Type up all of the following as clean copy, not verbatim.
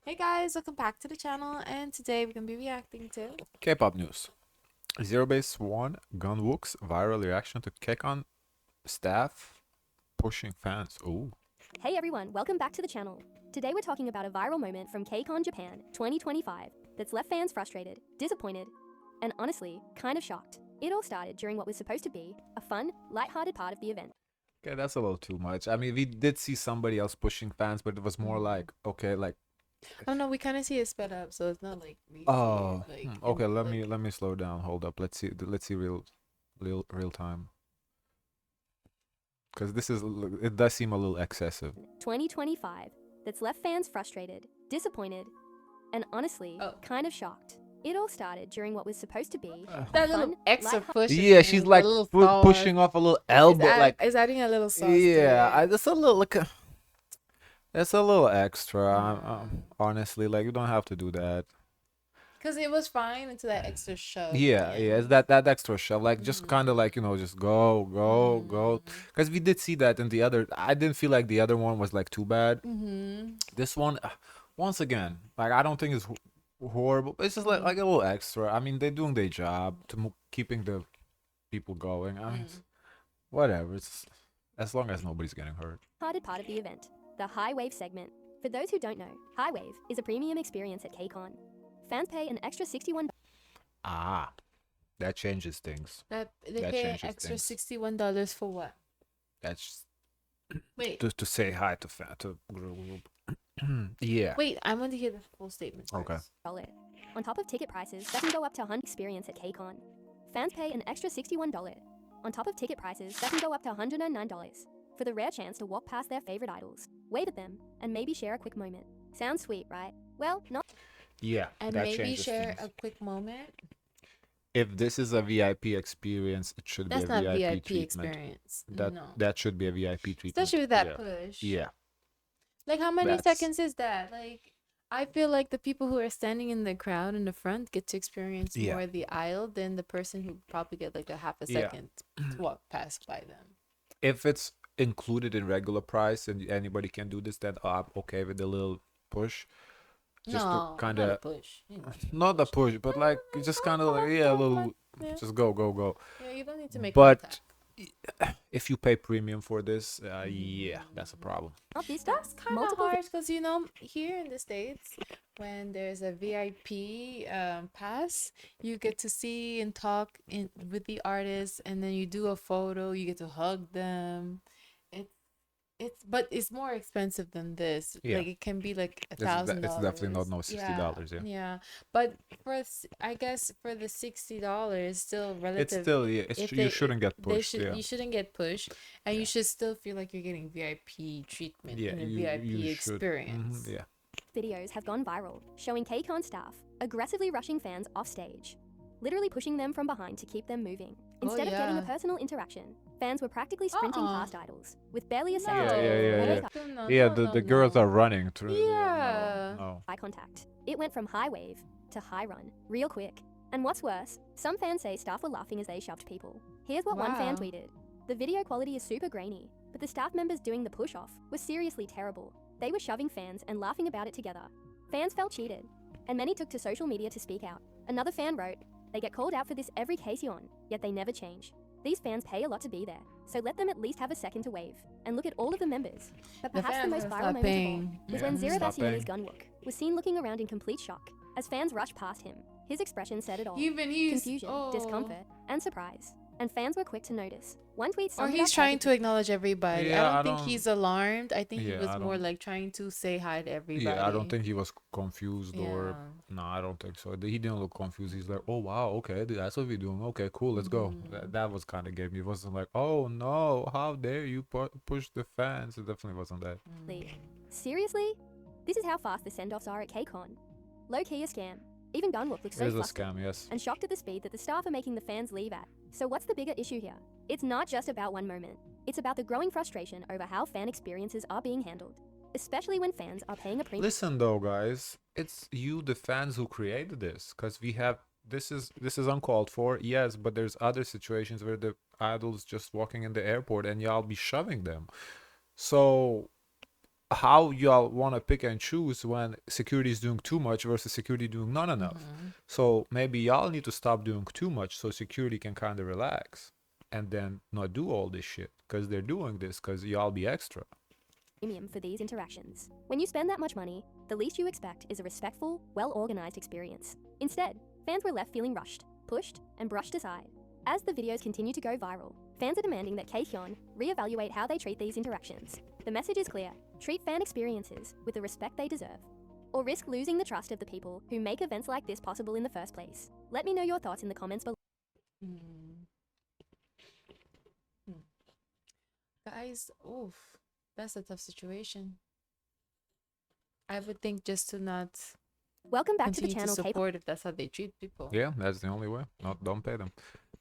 Hey guys, welcome back to the channel, and today we're gonna be reacting to K-pop news. Zero Base One Gunwook's viral reaction to KCON staff pushing fans. Ooh. Hey everyone, welcome back to the channel. Today we're talking about a viral moment from KCON Japan 2025 that's left fans frustrated, disappointed, and honestly, kind of shocked. It all started during what was supposed to be a fun, light-hearted part of the event. Okay, that's a little too much. I mean, we did see somebody else pushing fans, but it was more like, okay, like, oh no, we kind of see it sped up, so it's not like we see oh, it like okay. in, Let me slow down. Hold up. Let's see real time. Because it does seem a little excessive. 2025 that's left fans frustrated, disappointed, and honestly, kind of shocked. It all started during what was supposed to be that a little fun, extra push. Yeah, she's like pushing off a little elbow, like it's adding a little sauce. yeah. That's a little like it's a little extra. Honestly, like you don't have to do that. Because it was fine until that extra shove. Yeah, it's that extra shove, like just kind of like just go. Because we did see that in the other. I didn't feel like the other one was like too bad. This one, once again, like I don't think it's horrible. It's just like a little extra. I mean, they're doing their job to keeping the people going. I mean, whatever. It's as long as nobody's getting hurt. Part of the event, the High Wave segment. For those who don't know, High Wave is a premium experience at KCON. Fans pay an extra $61. Ah, that changes things. That they That pay changes extra things. $61 for what? That's Wait, to say hi to group. Yeah. wait, I want to hear the full statement. Okay. First. On top of ticket prices that can go up to 100 experience at KCON. Fans pay an extra $61. On top of ticket prices that can go up to $109 for the rare chance to walk past their favorite idols, wave at them, and maybe share a quick moment. Sounds sweet, right? Well, not. Yeah, And that maybe changes share things. a quick moment. If this is a VIP experience, it should That's be a not VIP VIP treatment. experience. That No. that should be a VIP treatment. Especially with that Yeah. push. Yeah. Like, how many That's seconds is that? Like, I feel like the people who are standing in the crowd in the front get to experience Yeah. more the aisle than the person who probably get like a half a Yeah. second to walk past by them. If it's included in regular price and anybody can do this, then I'm okay with the little push. Just to No, kind not a of push. You know, not a push, but like just kind of like yeah, a little yeah. just go. Yeah, you don't need to make But contact. if you pay premium for this, yeah, that's a problem. Not this That's kind of multiple hard because here in the States, when there's a VIP pass, you get to see and talk with the artists, and then you do a photo. You get to hug them. But it's more expensive than this. Yeah. Like it can be like It's $1,000. definitely not no $60. Yeah. Yeah, but I guess for the $60, still It's relative. still yeah. If You shouldn't get they pushed. should Yeah. you shouldn't get pushed, and Yeah. you should still feel like you're getting VIP treatment Yeah. and a You VIP should. experience. Yeah. videos have gone viral, showing KCON staff aggressively rushing fans off stage, literally pushing them from behind to keep them moving. Instead of getting a yeah. personal interaction, fans were practically sprinting past idols, with barely a No. second Yeah. No, The girls no. are running through. Yeah. No. eye contact. It went from high wave to high run, real quick. And what's worse, some fans say staff were laughing as they shoved people. Here's what one fan Wow. tweeted. The video quality is super grainy, but the staff members doing the push-off was seriously terrible. They were shoving fans and laughing about it together. Fans felt cheated, and many took to social media to speak out. Another fan wrote, they get called out for this every KCON, yet they never change. These fans pay a lot to be there, so let them at least have a second to wave, and look at all of the members. But The perhaps the fans most have viral stopped moment of all paying. was Yeah, when Zero stop Bassione's paying. Gunwook was seen looking around in complete shock, as fans rushed past him. His expression said it all. Even he's Confusion, discomfort, and surprise. And fans were quick to notice. One tweet Or summed it he's up trying to perfectly. acknowledge everybody. Yeah, I I don't think don't- he's alarmed. I think he Yeah, was I more don't- like trying to say hi to everybody. Yeah, I don't think he was confused or Yeah. no, I don't think so. He didn't look confused. He's like, oh wow, okay, that's what we're doing. Okay, cool, let's go. That was kind of gave me. It wasn't like, oh no, how dare you push the fans. It definitely wasn't that. Seriously? This is how fast the send-offs are at KCON. Low-key a scam. Even Gunwook looks It so is a flustered scam, yes. and shocked at the speed that the staff are making the fans leave at. So what's the bigger issue here? It's not just about one moment. It's about the growing frustration over how fan experiences are being handled, especially when fans are paying a premium. Listen though, guys, it's you, the fans, who created this, because we have this is uncalled for, yes, but there's other situations where the idols just walking in the airport and y'all be shoving them. So how y'all want to pick and choose when security is doing too much versus security doing not enough. So maybe y'all need to stop doing too much so security can kind of relax and then not do all this shit because they're doing this because y'all be extra. Premium for these interactions. When you spend that much money, the least you expect is a respectful, well-organized experience. Instead, fans were left feeling rushed, pushed, and brushed aside. As the videos continue to go viral, fans are demanding that KCON reevaluate how they treat these interactions. The message is clear: treat fan experiences with the respect they deserve, or risk losing the trust of the people who make events like this possible in the first place. Let me know your thoughts in the comments below. Guys, oof, that's a tough situation. I would think just to not Welcome back to the continue to channel, Kpop support if that's how they treat people. Yeah, that's the only way. Don't pay them.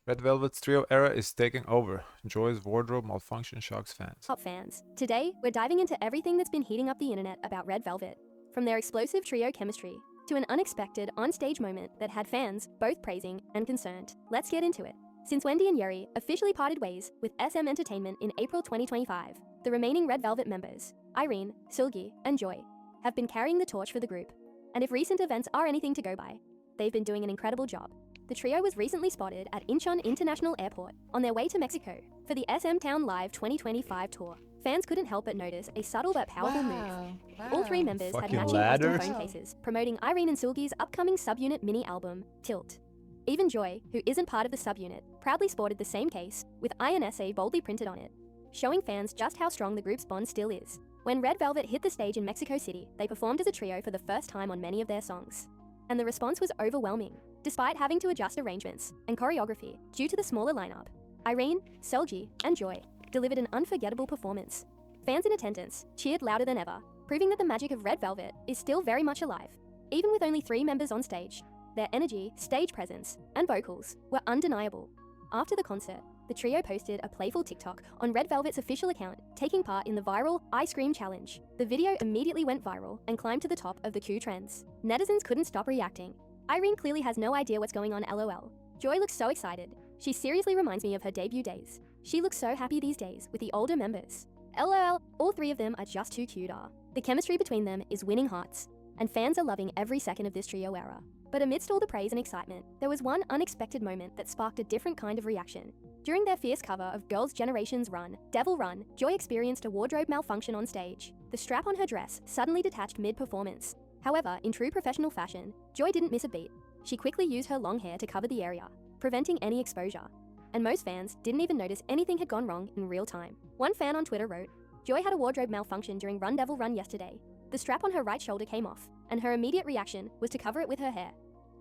Red Velvet's trio era is taking over. Joy's wardrobe malfunction shocks fans. fans. Today, we're diving into everything that's been heating up the internet about Red Velvet. From their explosive trio chemistry to an unexpected on-stage moment that had fans both praising and concerned. Let's get into it. Since Wendy and Yeri officially parted ways with SM Entertainment in April 2025, the remaining Red Velvet members, Irene, Seulgi, and Joy, have been carrying the torch for the group. And if recent events are anything to go by, they've been doing an incredible job. The trio was recently spotted at Incheon International Airport on their way to Mexico for the SM Town Live 2025 tour. Fans couldn't help but notice a subtle but powerful move. All three members had Fucking matching ladders. custom phone cases, promoting Irene and Seulgi's upcoming subunit mini album, Tilt. Even Joy, who isn't part of the subunit, proudly sported the same case, with INSA boldly printed on it, showing fans just how strong the group's bond still is. When Red Velvet hit the stage in Mexico City, they performed as a trio for the first time on many of their songs. And the response was overwhelming, despite having to adjust arrangements and choreography due to the smaller lineup. Irene, Seulgi, and Joy delivered an unforgettable performance. Fans in attendance cheered louder than ever, proving that the magic of Red Velvet is still very much alive. Even with only 3 members on stage, their energy, stage presence, and vocals were undeniable. After the concert, the trio posted a playful TikTok on Red Velvet's official account, taking part in the viral Ice Cream Challenge. The video immediately went viral and climbed to the top of the Q trends. Netizens couldn't stop reacting. Irene clearly has no idea what's going on, LOL. Joy looks so excited. She seriously reminds me of her debut days. She looks so happy these days with the older members. LOL, all 3 of them are just too cute. The chemistry between them is winning hearts, and fans are loving every second of this trio era. But amidst all the praise and excitement, there was one unexpected moment that sparked a different kind of reaction. During their fierce cover of Girls' Generation's Run, Devil Run, Joy experienced a wardrobe malfunction on stage. The strap on her dress suddenly detached mid-performance. However, in true professional fashion, Joy didn't miss a beat. She quickly used her long hair to cover the area, preventing any exposure. And most fans didn't even notice anything had gone wrong in real time. One fan on Twitter wrote, "Joy had a wardrobe malfunction during Run Devil Run yesterday. The strap on her right shoulder came off, and her immediate reaction was to cover it with her hair.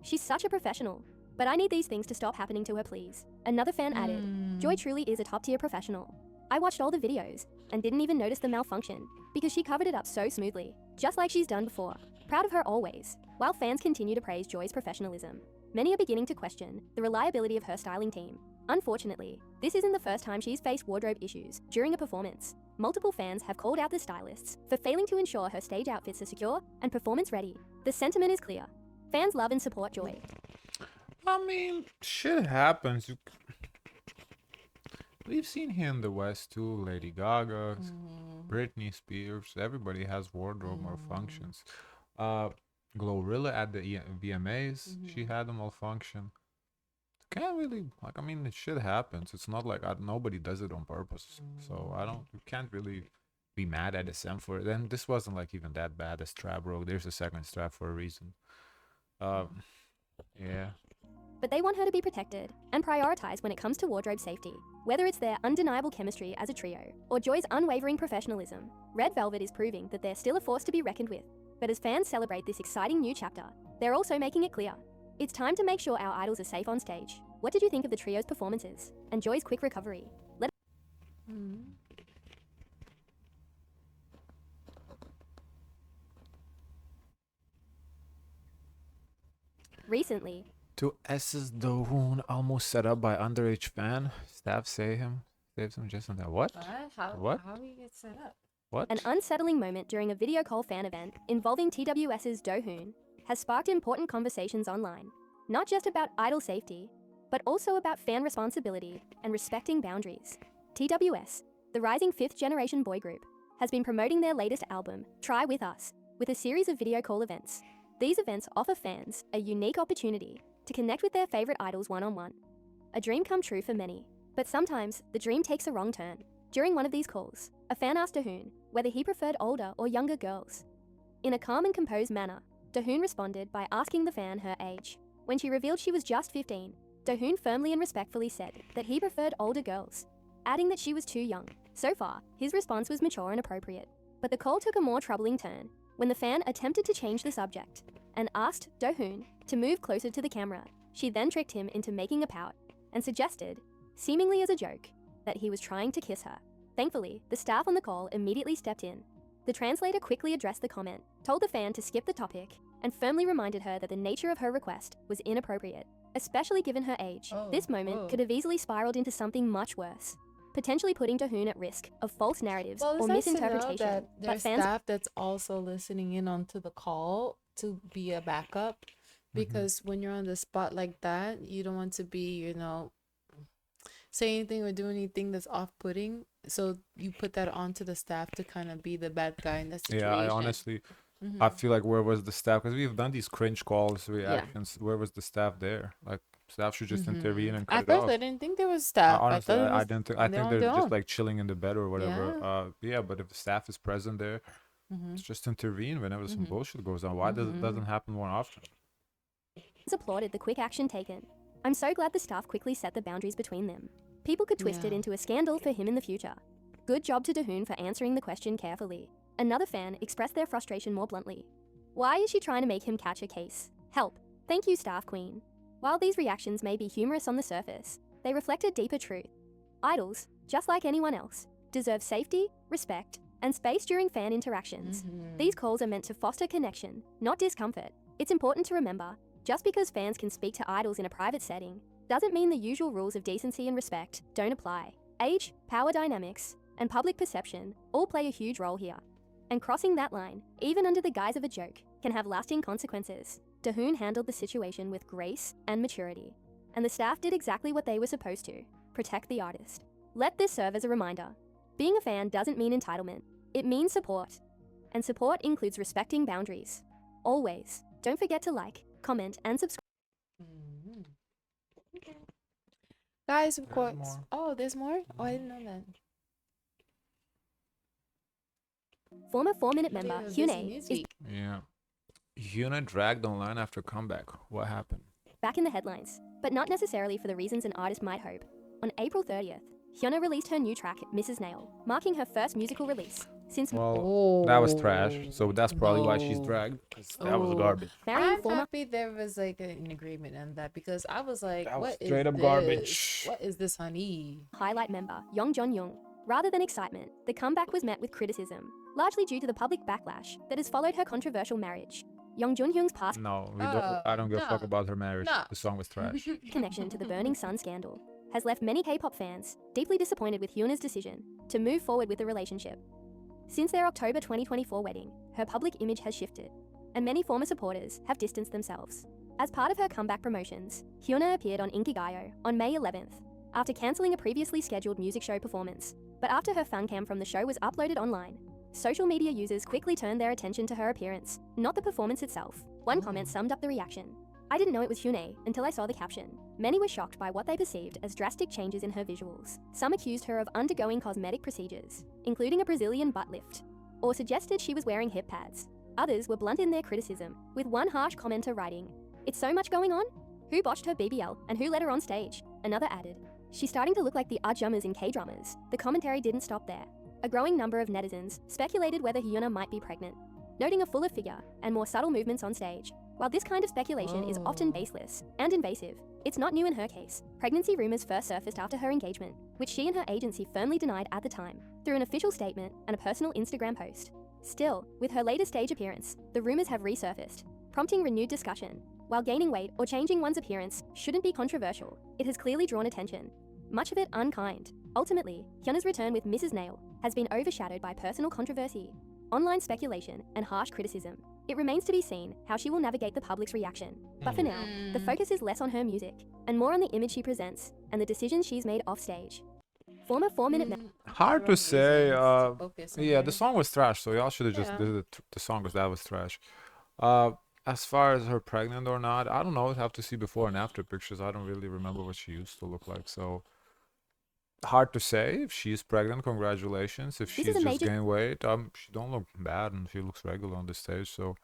She's such a professional, but I need these things to stop happening to her, please." Another fan added, "Joy truly is a top-tier professional. I watched all the videos and didn't even notice the malfunction because she covered it up so smoothly, just like she's done before. Proud of her always." While fans continue to praise Joy's professionalism, many are beginning to question the reliability of her styling team. Unfortunately, this isn't the first time she's faced wardrobe issues during a performance. Multiple fans have called out the stylists for failing to ensure her stage outfits are secure and performance-ready. The sentiment is clear. Fans love and support Joy. I mean, shit happens. We've seen here in the West too. Lady Gaga, Britney Spears. Everybody has wardrobe malfunctions. Glorilla at the VMAs, she had a malfunction. Can't really like. I mean, it shit happens. It's not like nobody does it on purpose. So I don't. You can't really be mad at SM for it. And this wasn't like even that bad. The strap broke. There's a second strap for a reason. Yeah. But they want her to be protected and prioritized when it comes to wardrobe safety. Whether it's their undeniable chemistry as a trio or Joy's unwavering professionalism, Red Velvet is proving that they're still a force to be reckoned with. But as fans celebrate this exciting new chapter, they're also making it clear: it's time to make sure our idols are safe on stage. What did you think of the trio's performances and Joy's quick recovery? Recently, TWS Dohoon almost set up by underage fan. Staff saves him just on that. What? What? How do you get set up? What? an unsettling moment during a video call fan event involving TWS's Dohoon has sparked important conversations online, not just about idol safety, but also about fan responsibility and respecting boundaries. TWS, the rising 5th generation boy group, has been promoting their latest album, Try With Us, with a series of video call events. These events offer fans a unique opportunity to connect with their favorite idols one-on-one. A dream come true for many, but sometimes the dream takes a wrong turn. During one of these calls, a fan asked Dohoon whether he preferred older or younger girls. In a calm and composed manner, Dohoon responded by asking the fan her age. When she revealed she was just 15, Dohoon firmly and respectfully said that he preferred older girls, adding that she was too young. So far, his response was mature and appropriate. But the call took a more troubling turn when the fan attempted to change the subject and asked Dohoon to move closer to the camera. She then tricked him into making a pout and suggested, seemingly as a joke, that he was trying to kiss her. Thankfully, the staff on the call immediately stepped in. The translator quickly addressed the comment, told the fan to skip the topic, and firmly reminded her that the nature of her request was inappropriate, especially given her age. This moment could have easily spiraled into something much worse, potentially putting Dohoon at risk of false narratives or misinterpretation. That there's staff that's also listening in onto the call to be a backup, because when you're on the spot like that, you don't want to be, say anything or do anything that's off-putting. So you put that onto the staff to kind of be the bad guy in that situation. Yeah, I honestly, I feel like where was the staff? Because we've done these cringe calls, reactions. Where was the staff there? Like, staff should just intervene and cut At it first, off. I didn't think there was staff. Honestly, I I didn't think. I think on they're their just own. like chilling in the bed or whatever. Yeah, but if the staff is present there, it's just intervene whenever some bullshit goes on. Why does it doesn't happen more often? Applauded the quick action taken. I'm so glad the staff quickly set the boundaries between them. People could twist it into a scandal for him in the future. Good job to Dohoon for answering the question carefully. Another fan expressed their frustration more bluntly. Why is she trying to make him catch a case? Help. Thank you, staff queen. While these reactions may be humorous on the surface, they reflect a deeper truth. Idols, just like anyone else, deserve safety, respect, and space during fan interactions. These calls are meant to foster connection, not discomfort. It's important to remember, just because fans can speak to idols in a private setting, doesn't mean the usual rules of decency and respect don't apply. Age, power dynamics, and public perception all play a huge role here. And crossing that line, even under the guise of a joke, can have lasting consequences. Dohoon handled the situation with grace and maturity, and the staff did exactly what they were supposed to, protect the artist. Let this serve as a reminder. Being a fan doesn't mean entitlement, it means support. And support includes respecting boundaries. Always, don't forget to like, comment, and subscribe. Guys, of There's course. more. Oh, there's more? Oh, I didn't know that. Former 4-Minute member It was busy HyunA is Newsweek. Yeah. HyunA dragged online after comeback. What happened? back in the headlines, but not necessarily for the reasons an artist might hope. On April 30th, HyunA released her new track, Mrs. Nail, marking her first musical release since Well, that was trash. So that's probably why she's dragged. 'Cause that was garbage. marrying I'm former happy there was like an agreement on that, because I was like, That was what is straight up this? garbage. What is this, honey? highlight member, Young Jong. Rather than excitement, the comeback was met with criticism, largely due to the public backlash that has followed her controversial marriage. Young Jun-hyung's past No, I don't give a fuck about her marriage. No. The song was trash. connection to the Burning Sun scandal has left many K-pop fans deeply disappointed with HyunA's decision to move forward with the relationship. Since their October 2024 wedding, her public image has shifted, and many former supporters have distanced themselves. As part of her comeback promotions, HyunA appeared on Inkigayo on May 11th, after cancelling a previously scheduled music show performance. But after her fancam from the show was uploaded online, social media users quickly turned their attention to her appearance, not the performance itself. One comment summed up the reaction. "I didn't know it was HyunA until I saw the caption." Many were shocked by what they perceived as drastic changes in her visuals. Some accused her of undergoing cosmetic procedures, including a Brazilian butt lift, or suggested she was wearing hip pads. Others were blunt in their criticism, with one harsh commenter writing, "It's so much going on? Who botched her BBL and who let her on stage?" Another added, "She's starting to look like the Jummers in K-dramas." The commentary didn't stop there. A growing number of netizens speculated whether HyunA might be pregnant, noting a fuller figure and more subtle movements on stage. While this kind of speculation is often baseless and invasive, it's not new in her case. Pregnancy rumors first surfaced after her engagement, which she and her agency firmly denied at the time, through an official statement and a personal Instagram post. Still, with her latest stage appearance, the rumors have resurfaced, prompting renewed discussion. While gaining weight or changing one's appearance shouldn't be controversial, it has clearly drawn attention, much of it unkind. Ultimately, HyunA's return with Mrs. Nail has been overshadowed by personal controversy, online speculation, and harsh criticism. It remains to be seen how she will navigate the public's reaction. But for now, the focus is less on her music and more on the image she presents and the decisions she's made off stage. Former 4-minute Hard to wrong say. reasons to focus on Yeah, the her. song was trash, so y'all should have just Yeah. did the song because that was trash. Uh, as far as her pregnant or not, I don't know. I'd have to see before and after pictures. I don't really remember what she used to look like, so hard to say. If she's pregnant, congratulations. If This is she's a just major gained weight, she don't look bad and she looks regular on the stage, so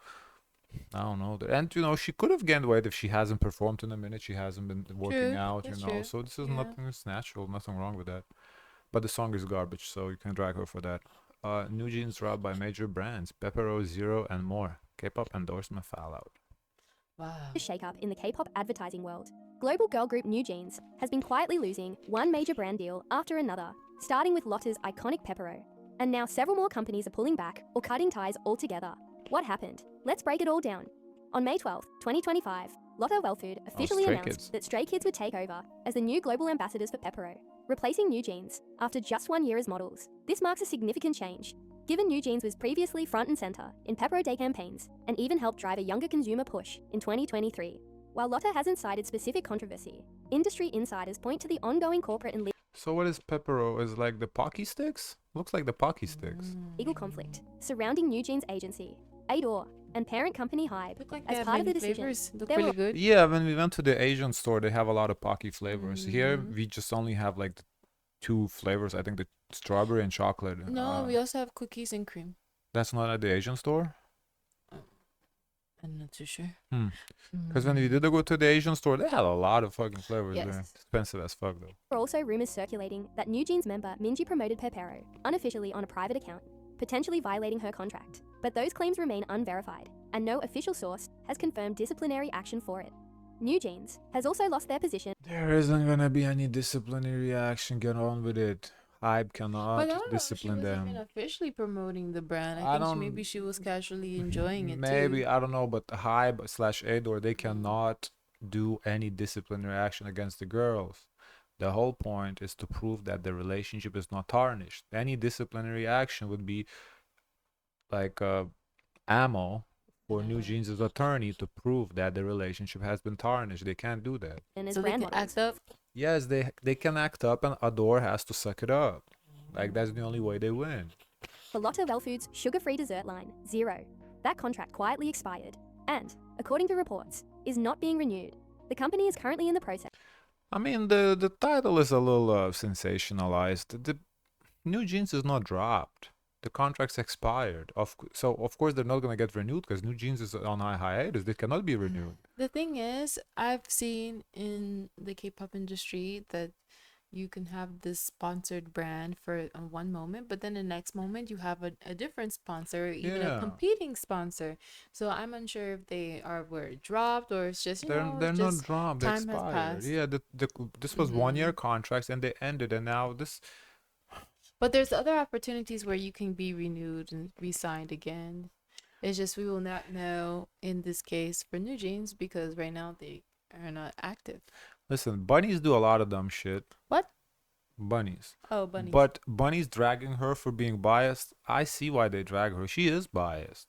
I don't know. And she could have gained weight if she hasn't performed in a minute. She hasn't been working True. out, That's true. So this is Yeah. nothing. It's natural. Nothing wrong with that. But the song is garbage, so you can drag her for that. NewJeans dropped by major brands, Pepero, Zero, and more. K-pop endorsement fallout. Wow. shakeup in the K-pop advertising world. Global girl group NewJeans has been quietly losing one major brand deal after another, starting with Lotte's iconic Pepero. And now several more companies are pulling back or cutting ties altogether. What happened? Let's break it all down. On May 12, 2025, Lotte Wellfood officially Stray announced Kids. that Stray Kids would take over as the new global ambassadors for Pepero, replacing NewJeans after just 1 year as models. This marks a significant change, given NewJeans was previously front and center in Pepero Day campaigns and even helped drive a younger consumer push in 2023. While Lotte hasn't cited specific controversy, industry insiders point to the ongoing corporate and So what is Pepero? Is like the Pocky Sticks? Looks like the Pocky Sticks. legal conflict surrounding NewJeans agency, Adore, and parent company Hybe. Look like As they have part of many the decision, flavors. Look there really were- good. Yeah, when we went to the Asian store, they have a lot of Pocky flavors. Here, we just only have like the 2 flavors. I think the strawberry and chocolate. No, we also have cookies and cream. That's not at the Asian store? I'm not too sure. Because when we did go to the Asian store, they had a lot of fucking flavors there. Yes. Expensive as fuck, though. There are also rumors circulating that NewJeans member Minji promoted Pepero unofficially on a private account, potentially violating her contract. But those claims remain unverified, and no official source has confirmed disciplinary action for it. NewJeans has also lost their position There isn't gonna be any disciplinary action. Get on with it. Hype cannot But I don't know if she discipline was even them. officially promoting the brand. I I think don't- maybe she was casually enjoying it Maybe, too. I don't know, but Hype slash Ador, they cannot do any disciplinary action against the girls. The whole point is to prove that the relationship is not tarnished. Any disciplinary action would be like ammo for NewJeans' attorney to prove that the relationship has been tarnished. They can't do that. as So they brand can models. act up. Yes, they can act up, and Adore has to suck it up. Like that's the only way they win. For Lotte Wellfood's sugar-free dessert line, Zero, that contract quietly expired and, according to reports, is not being renewed. The company is currently in the process I mean, the title is a little sensationalized. The NewJeans is not dropped. The contract's expired. So of course they're not gonna get renewed because NewJeans is on hiatus. They cannot be renewed. The thing is, I've seen in the K-pop industry that you can have this sponsored brand for one moment, but then the next moment you have a different sponsor, even a Yeah. competing sponsor. So I'm unsure if they were dropped or it's just They're it's not just dropped. They time has expired. passed. Yeah, this was 1 year contracts and they ended, and now this. But there's other opportunities where you can be renewed and re-signed again. It's just we will not know in this case for NewJeans because right now they are not active. Listen, bunnies do a lot of dumb shit. What? Bunnies. Oh, bunnies. But bunnies dragging her for being biased. I see why they drag her. She is biased.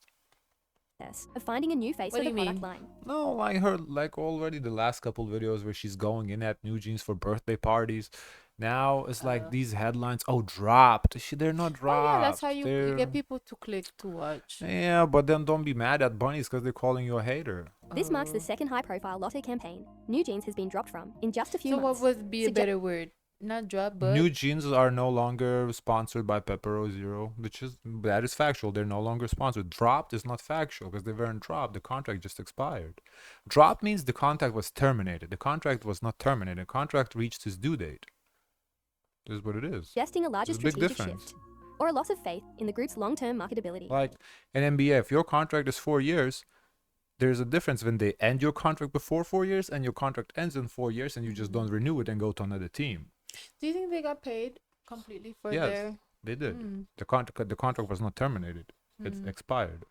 of finding a new face What for do the you product mean? line. No, like her, like already the last couple videos where she's going in at NewJeans for birthday parties. Now it's like these headlines. Oh, dropped. They're not Oh dropped. yeah, that's how you They're- get people to click to watch. Yeah, but then don't be mad at bunnies because they're calling you a hater. This marks the Oh. second high-profile Lotte campaign NewJeans has been dropped from in just a few So months. what would be a Sugge- better word? Not drop, but NewJeans are no longer sponsored by Pepero Zero, that is factual. They're no longer sponsored. Dropped is not factual because they weren't dropped. The contract just expired. Dropped means the contract was terminated. The contract was not terminated. The contract reached its due date. This is what it is. suggesting a larger There's a big strategic difference. shift or a loss of faith in the group's long-term marketability. Like in NBA, if your contract is 4 years, there's a difference when they end your contract before 4 years and your contract ends in 4 years and you just don't renew it and go to another team. do you think they got paid completely for Yes. their? They did. Mm. The contract was not terminated. It's expired.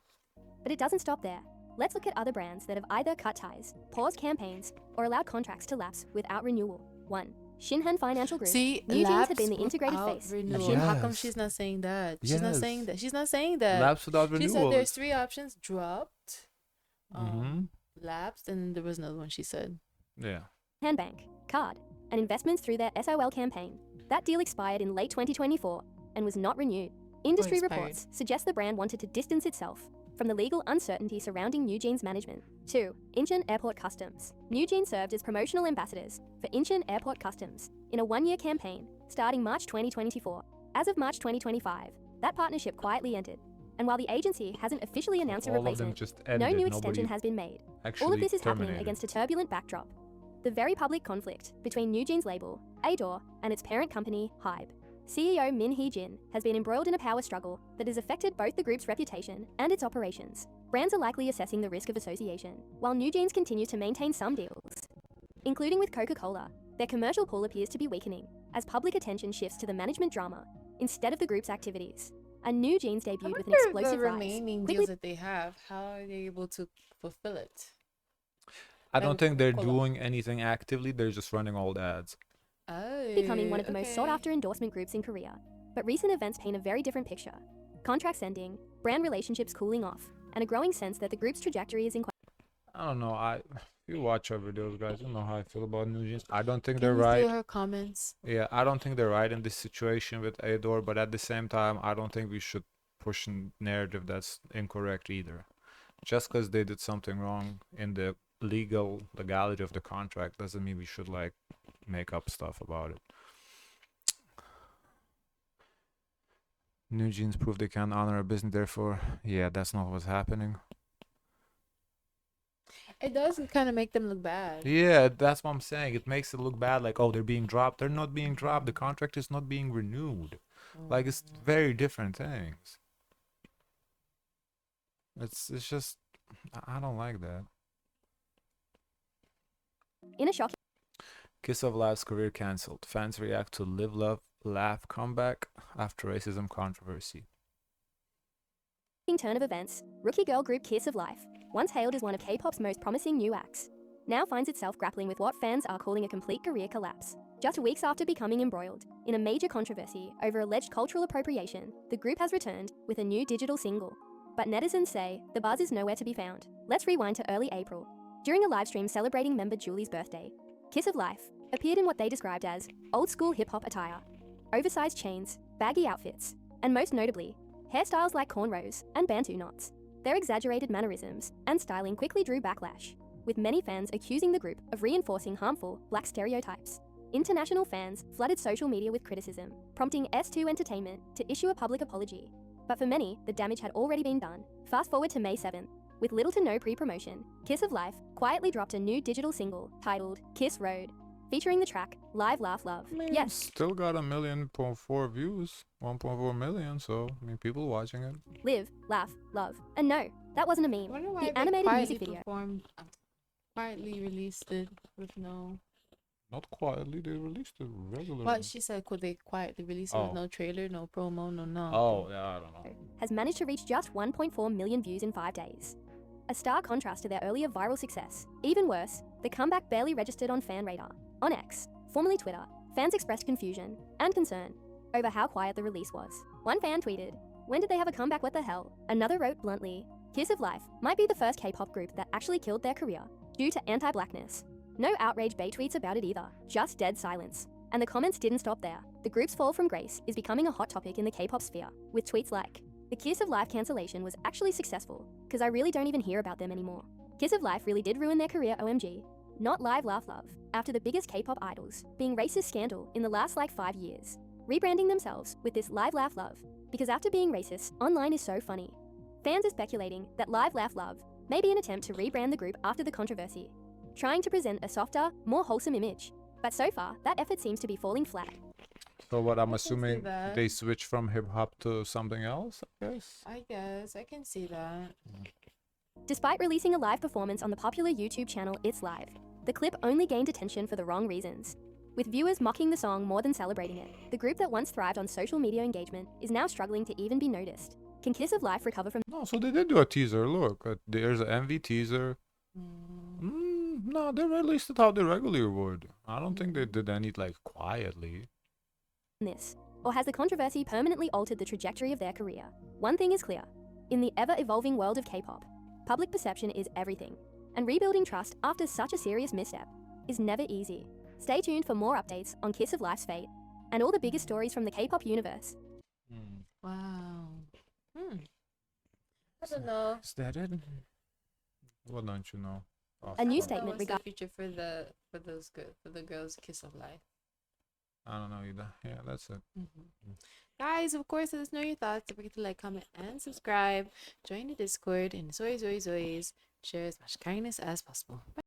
But it doesn't stop there. Let's look at other brands that have either cut ties, paused campaigns, or allowed contracts to lapse without renewal. 1. Shinhan Financial Group. See, NewJeans had been the lapse integrated without face. renewal. How come Yes. she's not saying that? She's not Yes. saying that. She's not saying that. Lapse without She renewal. said there's 3 options: dropped, Mhm. lapsed, and then there was another one she said. Yeah. Handbank, Card, and investments through their SOL campaign. That deal expired in late 2024 and was not renewed. Industry expired. reports suggest the brand wanted to distance itself from the legal uncertainty surrounding NewJeans management. 2. Incheon Airport Customs. NewJeans served as promotional ambassadors for Incheon Airport Customs in a one-year campaign starting March 2024. As of March 2025, that partnership quietly ended. And while the agency hasn't officially announced a All of them replacement, just no ended. new extension Nobody has been made. actually All of this is happening terminated. against a turbulent backdrop. The very public conflict between NewJeans label, Adore, and its parent company, Hybe. CEO Min Hee-jin has been embroiled in a power struggle that has affected both the group's reputation and its operations. Brands are likely assessing the risk of association, while NewJeans continues to maintain some deals. Including with Coca-Cola, their commercial pull appears to be weakening as public attention shifts to the management drama instead of the group's activities. A NewJeans I debuted with an wonder explosive the rise, remaining quickly deals that they have, how are they able to fulfill it? I Like don't with think they're Coca-Cola. doing anything actively. They're just running all the ads. Oh, becoming one of the most okay. sought-after endorsement groups in Korea. But recent events paint a very different picture. Contracts ending, brand relationships cooling off, and a growing sense that the group's trajectory is in I don't know. If you watch our videos, guys, you know how I feel about NewJeans. I don't think Can they're you right. see her comments? Yeah, I don't think they're right in this situation with Adore, but at the same time, I don't think we should push a narrative that's incorrect either. Just because they did something wrong in the legality of the contract doesn't mean we should like make up stuff about it. NewJeans prove they can't honor a business, therefore, yeah, that's not what's happening. It does kind of make them look bad. Yeah, that's what I'm saying. It makes it look bad, like, oh, they're being dropped. They're not being dropped. The contract is not being renewed. Like, it's very different things. It's just, I don't like that. in a shocking Kiss of Life's career cancelled. Fans react to Live, Love, Laugh comeback after racism controversy. turn of events. Rookie girl group Kiss of Life, once hailed as one of K-pop's most promising new acts, now finds itself grappling with what fans are calling a complete career collapse. Just weeks after becoming embroiled in a major controversy over alleged cultural appropriation, the group has returned with a new digital single. But netizens say the buzz is nowhere to be found. Let's rewind to early April. During a livestream celebrating member Julie's birthday, Kiss of Life appeared in what they described as old-school hip-hop attire, oversized chains, baggy outfits, and most notably, hairstyles like cornrows and bantu knots. Their exaggerated mannerisms and styling quickly drew backlash, with many fans accusing the group of reinforcing harmful black stereotypes. International fans flooded social media with criticism, prompting S2 Entertainment to issue a public apology. But for many, the damage had already been done. Fast forward to May 7th. With little to no pre-promotion, Kiss of Life quietly dropped a new digital single titled Kiss Road, featuring the track Live Laugh Love. Yes, Still got 1.4 million views, 1.4 million, so I mean, people watching it. live, laugh, love. And no, that wasn't a I meme. wonder why The they animated quietly music video. quietly released it with no. Not quietly, they released it regularly. What she said, could they quietly release it Oh. with no trailer, no promo, no nothing? Oh, yeah, I don't know. Has managed to reach just 1.4 million views in 5 days. A stark contrast to their earlier viral success. Even worse, the comeback barely registered on fan radar. On X, formerly Twitter, fans expressed confusion and concern over how quiet the release was. One fan tweeted, "When did they have a comeback, what the hell?" Another wrote bluntly, "Kiss of Life might be the first K-pop group that actually killed their career due to anti-blackness." No outrage bait tweets about it either, just dead silence. And the comments didn't stop there. The group's fall from grace is becoming a hot topic in the K-pop sphere, with tweets like, "The Kiss of Life cancellation was actually successful, because I really don't even hear about them anymore. Kiss of Life really did ruin their career, OMG. Not Live Laugh Love." After the biggest K-pop idols being racist scandal in the last 5 years, rebranding themselves with this Live Laugh Love, because after being racist, online is so funny. Fans are speculating that Live Laugh Love may be an attempt to rebrand the group after the controversy, trying to present a softer, more wholesome image. But so far, that effort seems to be falling flat. So what, I'm can see assuming that. they switched from hip-hop to something else, I guess? I can see that. Despite releasing a live performance on the popular YouTube channel It's Live, the clip only gained attention for the wrong reasons. With viewers mocking the song more than celebrating it, the group that once thrived on social media engagement is now struggling to even be noticed. Can Kiss of Life recover from No, so they did do a teaser. Look, there's an MV teaser. No, they released it how they regularly would. I don't think they did any quietly. this? Or has the controversy permanently altered the trajectory of their career? One thing is clear. In the ever-evolving world of K-pop, public perception is everything. And rebuilding trust after such a serious misstep is never easy. Stay tuned for more updates on Kiss of Life's fate and all the biggest stories from the K-pop universe. Wow. I don't know. Is that it? What don't you know? A new What's statement the regarding future for the girls' Kiss of Life? I don't know either. Yeah, that's it. Guys, of course, let us know your thoughts. Don't forget to like, comment, and subscribe. Join the Discord, and as always, share as much kindness as possible. Bye.